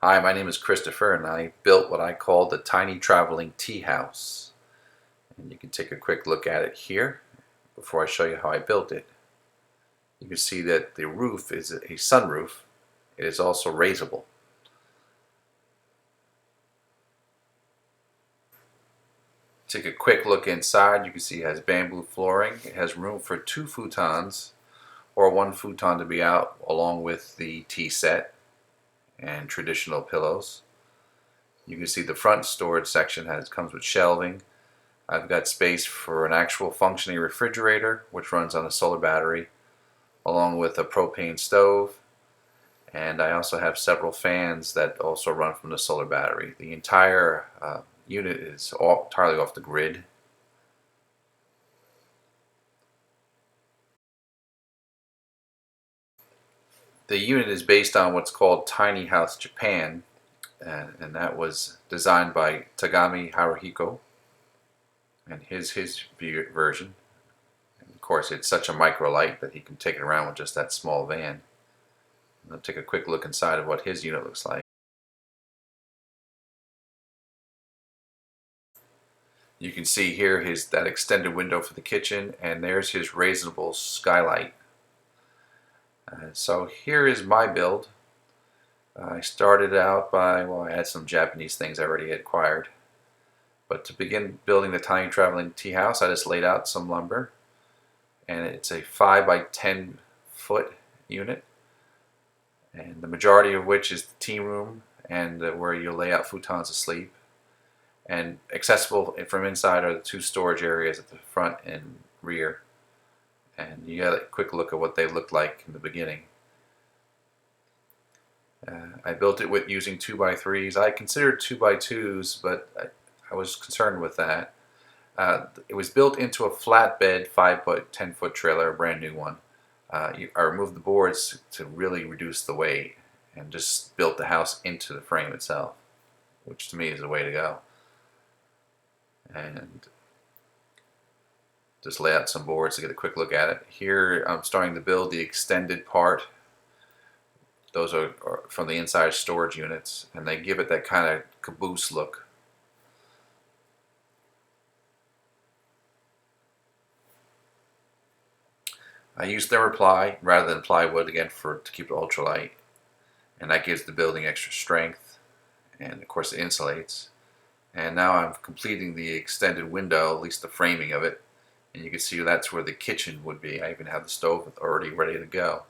Hi, my name is Christopher and I built what I call the tiny traveling tea house. And you can take a quick look at it here before I show you how I built it. You can see that the roof is a sunroof. It is also raisable. Take a quick look inside. You can see it has bamboo flooring. It has room for 2 futons or 1 futon to be out along with the tea set and traditional pillows. You can see the front storage section comes with shelving. I've got space for an actual functioning refrigerator, which runs on a solar battery, along with a propane stove. And I also have several fans that also run from the solar battery. The entire unit is entirely off the grid. The unit is based on what's called Tiny House Japan, and that was designed by Tagami Haruhiko, and his version. And of course, it's such a micro light that he can take it around with just that small van. I'll take a quick look inside of what his unit looks like. You can see here that extended window for the kitchen, and there's his raisable skylight. So here is my build. I started out by, well, I had some Japanese things I already had acquired. But to begin building the tiny traveling tea house, I just laid out some lumber. And it's a 5 by 10 foot unit. And the majority of which is the tea room and where you'll lay out futons to sleep. And accessible from inside are the 2 storage areas at the front and rear. And you got a quick look at what they looked like in the beginning. I built it using 2x3s. I considered 2x2s, but I was concerned with that. It was built into a flatbed 5 foot, 10 foot trailer, a brand new one. I removed the boards to really reduce the weight and just built the house into the frame itself, which to me is the way to go. And just lay out some boards to get a quick look at it. Here I'm starting to build the extended part. Those are from the inside storage units, and they give it that kind of caboose look. I use thermoply rather than plywood again to keep it ultralight, and that gives the building extra strength, and of course it insulates. And now I'm completing the extended window, at least the framing of it, and you can see that's where the kitchen would be. I even have the stove already ready to go.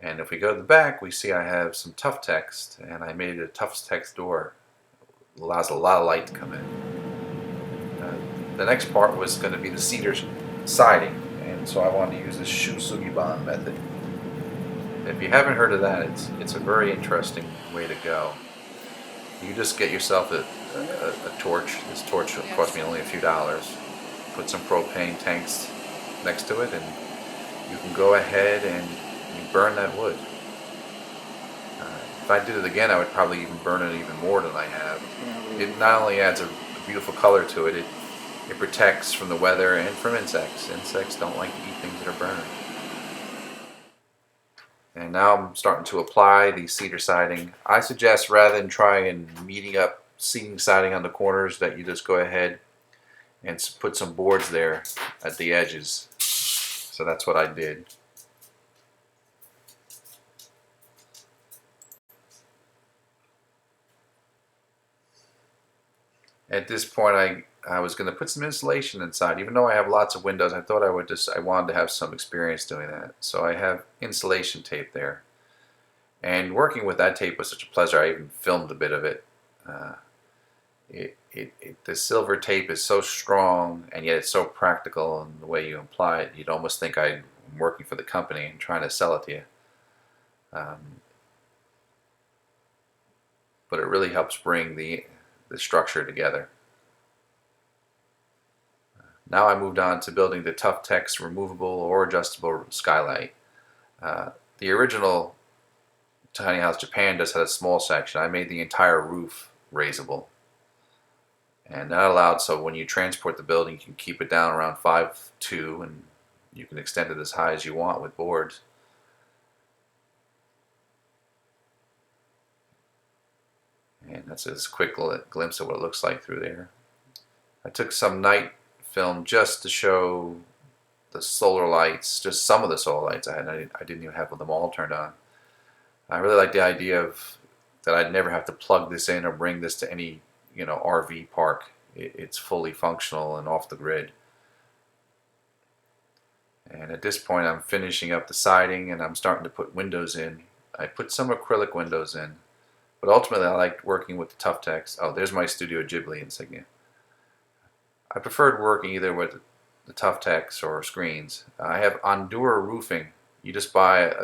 And if we go to the back, we see I have some tough text, and I made a tough text door. It allows a lot of light to come in. The next part was going to be the cedar siding, and so I wanted to use the Shou Sugi Ban method. If you haven't heard of that, it's a very interesting way to go. You just get yourself a torch. This torch cost me only a few dollars. Put some propane tanks next to it, and you can go ahead and you burn that wood. If I did it again, I would probably even burn it even more than I have. It not only adds a beautiful color to it, it protects from the weather and from insects. Insects don't like to eat things that are burned. And now I'm starting to apply the cedar siding. I suggest rather than try and meeting up seating siding on the corners that you just go ahead and put some boards there at the edges. So that's what I did. At this point I was going to put some insulation inside. Even though I have lots of windows, I thought I wanted to have some experience doing that. So I have insulation tape there. And working with that tape was such a pleasure, I even filmed a bit of it. The silver tape is so strong, and yet it's so practical in the way you apply it. You'd almost think I'm working for the company and trying to sell it to you. But it really helps bring the structure together. Now I moved on to building the tough text removable or adjustable skylight. The original Tiny House Japan just had a small section. I made the entire roof raisable. And that allowed so when you transport the building, you can keep it down around 5'2", and you can extend it as high as you want with boards. And that's a quick glimpse of what it looks like through there. I took some night film just to show the solar lights, just some of the solar lights I had. I didn't even have them all turned on. I really like the idea of that I'd never have to plug this in or bring this to any, RV park. It's fully functional and off the grid. And at this point I'm finishing up the siding and I'm starting to put windows in. I put some acrylic windows in, but ultimately I liked working with the Tough Text. Oh, there's my Studio Ghibli insignia. I preferred working either with the Tough Text or screens. I have Ondura roofing. You just buy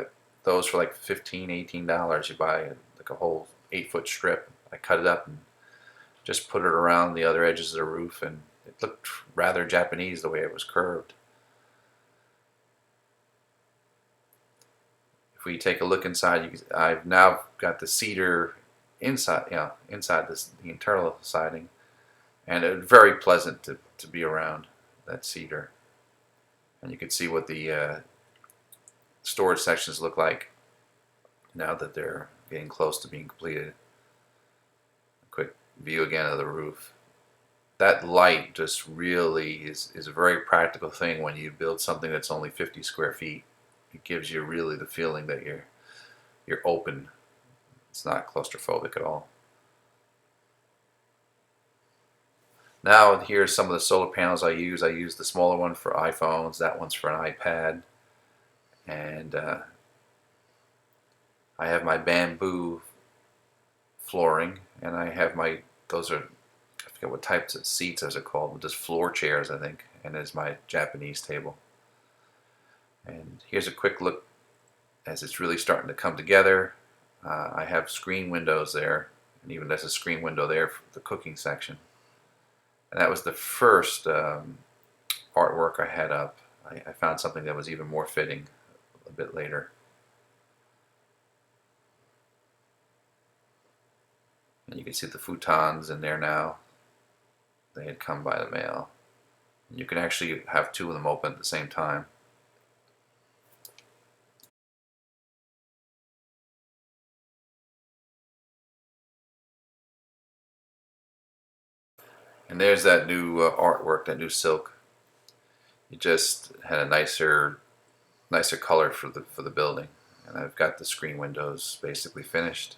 those for like $15, $18. You buy like a whole 8-foot strip. I cut it up and just put it around the other edges of the roof, and it looked rather Japanese the way it was curved. If we take a look inside, I've now got the cedar inside, inside the internal siding, and it's very pleasant to be around that cedar. And you can see what the storage sections look like now that they're getting close to being completed. A quick view again of the roof. That light just really is a very practical thing when you build something that's only 50 square feet. It gives you really the feeling that you're open. It's not claustrophobic at all. Now here's some of the solar panels I use. I use the smaller one for iPhones. That one's for an iPad. And I have my bamboo flooring, and I have those are, I forget what types of seats those are called, but just floor chairs, I think. And there's my Japanese table. And here's a quick look as it's really starting to come together. I have screen windows there, and even there's a screen window there for the cooking section. And that was the first artwork I had up. I found something that was even more fitting a bit later. And you can see the futons in there now. They had come by the mail. And you can actually have two of them open at the same time. And there's that new artwork, that new silk. It just had a nicer color for the building. And I've got the screen windows basically finished.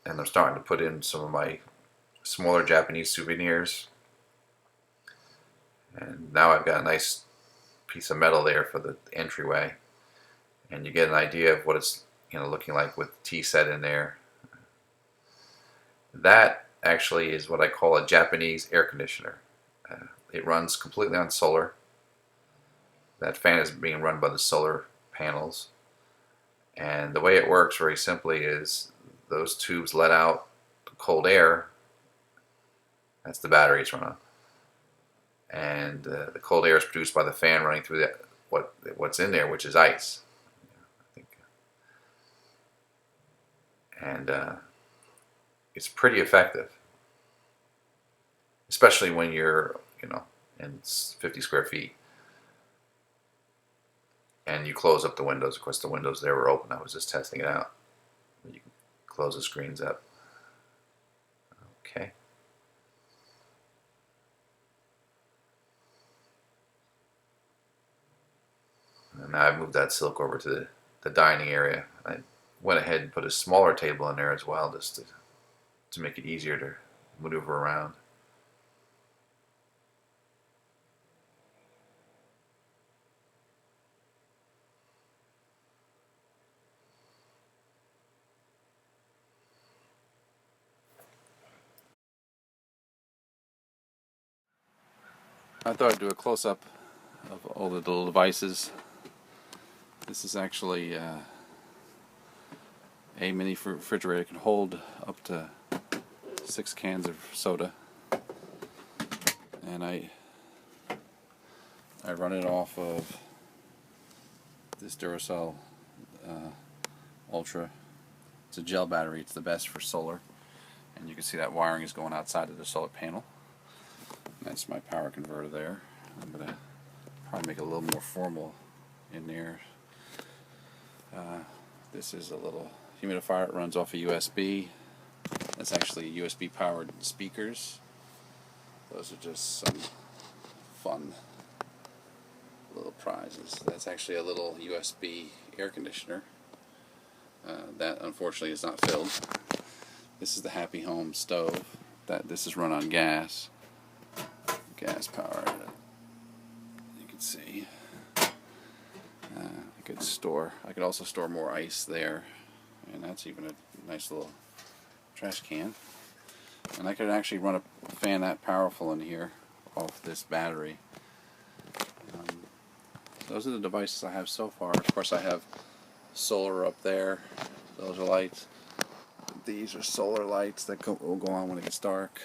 And I'm starting to put in some of my smaller Japanese souvenirs. And now I've got a nice piece of metal there for the entryway. And you get an idea of what it's looking like with the tea set in there. That actually is what I call a Japanese air conditioner. It runs completely on solar. That fan is being run by the solar panels. And the way it works very simply is those tubes let out the cold air. That's the battery it's run on. And the cold air is produced by the fan running through what's in there, which is ice. I think. And it's pretty effective, especially when you're, in 50 square feet. And you close up the windows. Of course, the windows there were open. I was just testing it out. You can close the screens up. Okay. And now I've moved that silk over to the dining area. I went ahead and put a smaller table in there as well, just to make it easier to maneuver around. I thought I'd do a close-up of all the little devices. This is actually a mini refrigerator. It can hold up to 6 cans of soda, and I run it off of this Duracell Ultra. It's a gel battery. It's the best for solar, and you can see that wiring is going outside of the solar panel. That's my power converter there. I'm going to probably make it a little more formal in there. This is a little humidifier. It runs off a USB. That's actually USB powered speakers. Those are just some fun little prizes. That's actually a little USB air conditioner. That unfortunately is not filled. This is the Happy Home stove. This is run on gas powered. You can see. I could also store more ice there, and that's even a nice little trash can. And I could actually run a fan that powerful in here off this battery. Those are the devices I have so far. Of course, I have solar up there. Those are lights. These are solar lights that will go on when it gets dark.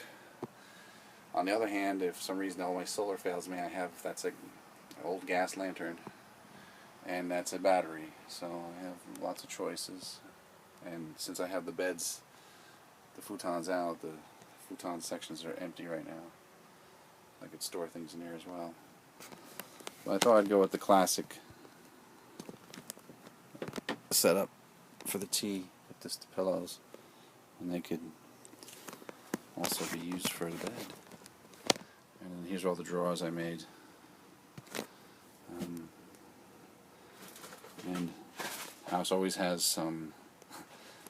On the other hand, if for some reason all my solar fails me, that's an old gas lantern, and that's a battery. So I have lots of choices. And since I have the beds, the futons out, the futon sections are empty right now. I could store things in there as well. But I thought I'd go with the classic setup for the tea with just the pillows, and they could also be used for the bed. And then here's all the drawers I made. And house always has some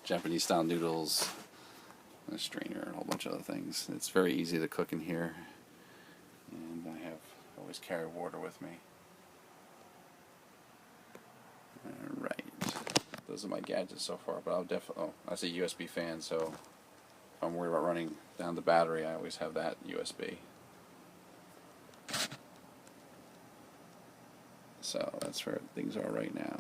Japanese style noodles, a strainer, and a whole bunch of other things. It's very easy to cook in here, and I always carry water with me. Alright, those are my gadgets so far, but I'll definitely, that's a USB fan, so if I'm worried about running down the battery, I always have that USB. So that's where things are right now.